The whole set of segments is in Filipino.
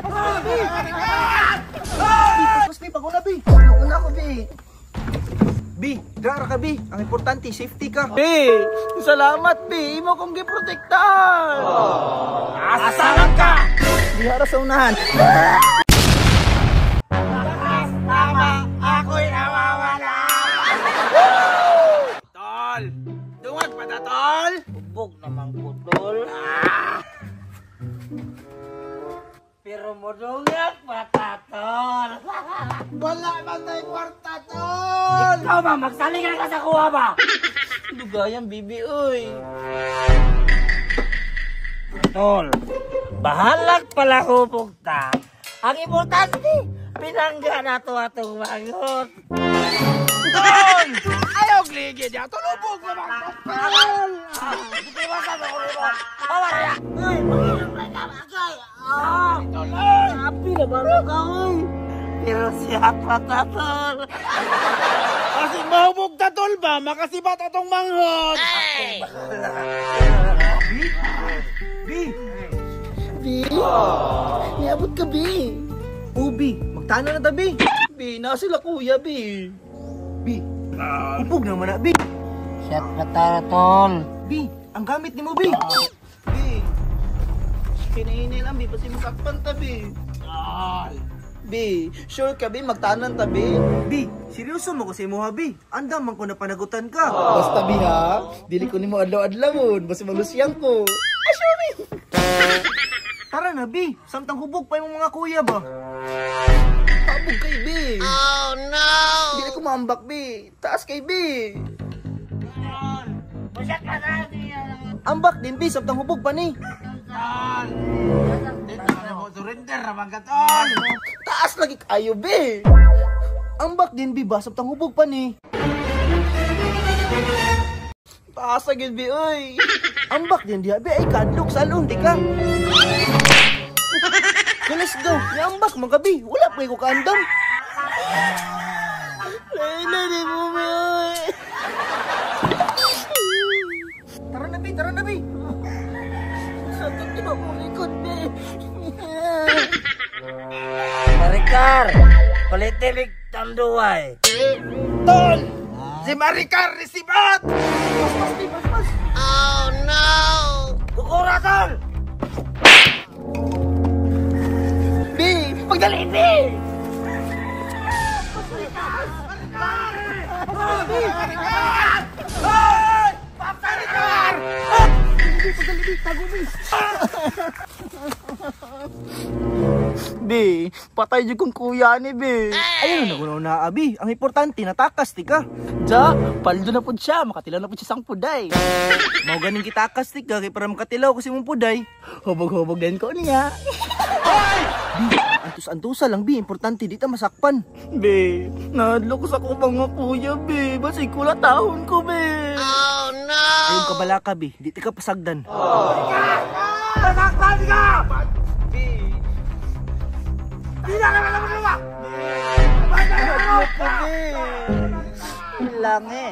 Pas, Bi, pag-una, Bi. Una ko, Bi. Bi, dara ka, Bi. Ang importante, safety ka. Bi, salamat, Bi. Imo kong giprotektahan. Asalan ka! Di harap sa unahan. Tama, ako'y nawawala. Tol, dungag pa na, Tol. Bubog naman ko, Tol. Pero modungag pa ta, Tol. Wala man tayong kwarta, Tol. Ikaw ba, magsalingan ka sa kuha ba? Lugayan, bibi, uy. Tol, bahalag pala hubog ta. Ang importante, pinangga na to atong magot. Tol! Ayaw gligid ya, tulubog naman, Tol. Hindi ba sa mga ulo? Pawala! Uy, mag-inom na agay! Tol, ay! Happy na ba ka, uy? Pero siya pa ta, Tol. Kasi mahubog ta, Tol ba? Makasibat atong manghod. Bi! Bi! Niabot ka, Bi! Bi, magtana na ta, Bi! Bi, na sila kuya, Bi. Bi! Upog naman na, Bi! Siya pa ta, Tol. Bi! Ang gamit ni mo, Bi! Bi, kinahinay lang, Bi. Pasi masakpan ta, Bi. Bi, sure ka, Bi? Magtanan ta, Bi? Bi! Seryoso mo kasi mo, ha, Bi! Andam man ko na panagutan ka! Basta, Bi, ha? Dili ko ni mo adlaw-adlawon. Basta malusyang ko. Tara na, Bi! Samtang hubog pa yung mga kuya ba? Habog kay, Bi. Oh, no! Hindi ko maambak, Bi. Taas kay, Bi. Masya ka na niya. Ambak din, Bi! Samtang hubog pa ni! Dito ka na mo, surrender naman ka, Tol. Taas lagi kayo, Bi! Ambak din, Bi ba? Samtang hubog pa ni! Taas agad, Bi, uy. Ambak din diha, Bi! Ay, kadlok sa alon, di ka! So, let's go! Iambak mga, Bi! Wala pa ko kaandam! Layla, di mo, Bi, uy. Tara na, Bi! Tara na, Bi! Sa tutulo mo likod, Bi. Marikar, palitimig tanduay. Tol! Si Maricar, resibat! Oh, no! Kukura, Tol! Bi, pagdali, Bi! Bi, patay dyan kong kuya ni, Bi. Ayun na kuno na, Abi! Ang importante, natakas, di ka! Ja, paldo na po siya. Makatilaw na po siya sang puday. Mau ganing kita akas, di ka! Kaya para makatilaw kasi mong puday! Hubog-hubog din ko niya. Bi! Antus-antusa lang, Bi! Importante, di ta masakpan! Bi, nadlo ko sa ko mga kuya, Bi. Basig ko na taon ko, Bi. Oh, no! Ayun ka bala ka, Bi! Di ti ka pasagdan! Nasaktan ka! Bi. Hindi na ka naman naman! Nadlo ko, Bi. Lang eh.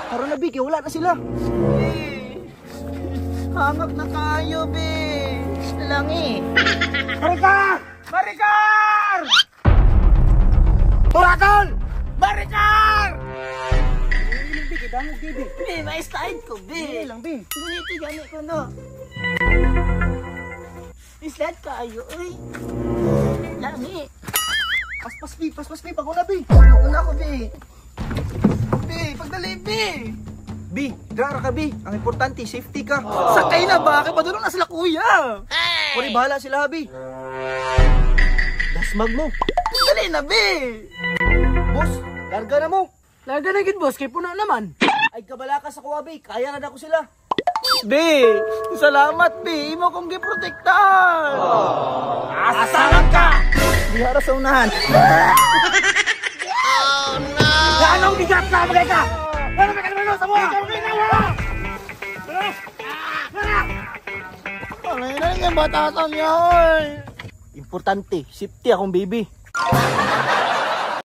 Tara na, Bi! Kaya wala na sila! Bi. Hangap na kayo, Bi. Lang eh. Maricar! Maricar! Turaton! Maricar! Bi! Kidangog, Bi! Bi, may slide ko, Bi. lang, Bi! Nguniti gani ko, no? Slide ka, ayo, uy. Lami. Paspas, Bi! Paspas, Bi! Pag-una, Bi! Pag-una ko, Bi! Bi, pagdali, Bi. Bi! Dara ka, Bi! Ang importante, safety ka! Sakay na ba? Kaya padulong na sila, kuya. Puri bahala sila, Bi! Dasmag mo! Dali na, Bi. Boss! Larga na mo! Laga na gid, boss. Kaya puno naman. Ay kabala ka sa kuwa, Bi! Kaya na ko sila! Bi, salamat, Bi. Imo kong giprotektahan. Asalan ka! Di harap sa unahan! Oh, no! Anong bigat ka, magay ka? Ano ba ka sa mga? Ano yun yung batasan niya, oy? Importante, safety akong baby!